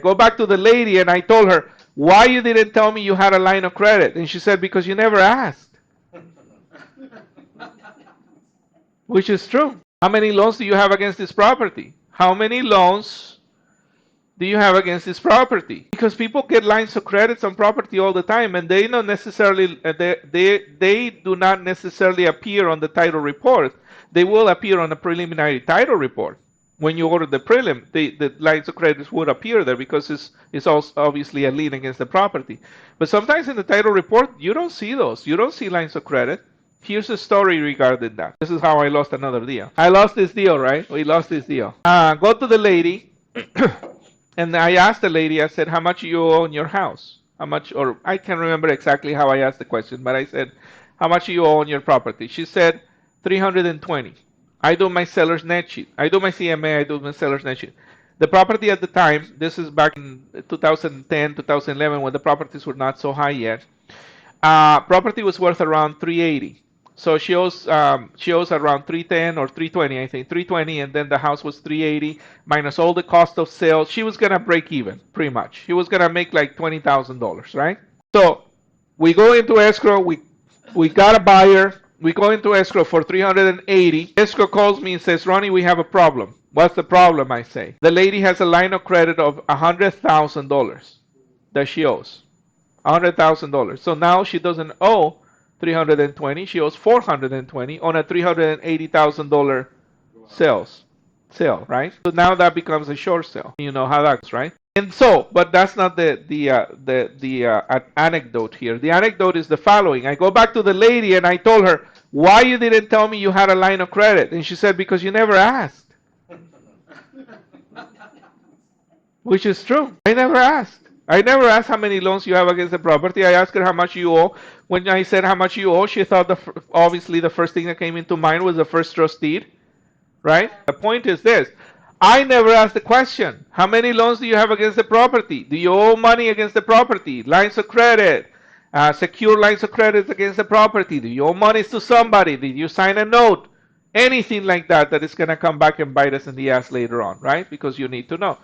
go back to the lady and I told her, why you didn't tell me you had a line of credit? And she said, because you never asked. Which is true. How many loans do you have against this property? How many loans do you have against this property? Because people get lines of credits on property all the time, and they not necessarily they do not necessarily appear on the title report. They will appear on a preliminary title report. When you order the prelim, the lines of credits would appear there because it's also obviously a lien against the property. But sometimes in the title report, you don't see those. You don't see lines of credit. Here's a story regarding that. This is how I lost another deal. I lost this deal, right? We lost this deal. Go to the lady, and I asked the lady, I said, how much you owe on your house? How much, or I can't remember exactly how I asked the question, but I said, how much you owe on your property? She said, 320. I do my seller's net sheet. I do my CMA, I do my seller's net sheet. The property at the time, this is back in 2010, 2011, when the properties were not so high yet. Property was worth around 380. So she owes around 310 or 320, I think, 320, and then the house was 380 minus all the cost of sales. She was gonna break even, pretty much. She was gonna make like $20,000, right? So we go into escrow. We got a buyer. We go into escrow for 380. Escrow calls me and says, Ronnie, we have a problem. What's the problem? I say. The lady has a line of credit of $100,000 that she owes. $100,000. So now she doesn't owe 320. She owes 420 on a $380,000 sale, right? So now that becomes a short sale. You know how that's right. And so, but that's not the anecdote here. The anecdote is the following. I go back to the lady and I told her, why you didn't tell me you had a line of credit? And she said, because you never asked. Which is true. I never asked. I never asked how many loans you have against the property. I asked her how much you owe. When I said how much you owe, she thought obviously the first thing that came into mind was the first trust deed, right? The point is this. I never asked the question, how many loans do you have against the property? Do you owe money against the property? Lines of credit, secure lines of credit against the property? Do you owe money to somebody? Did you sign a note? Anything like that that is going to come back and bite us in the ass later on, right? Because you need to know.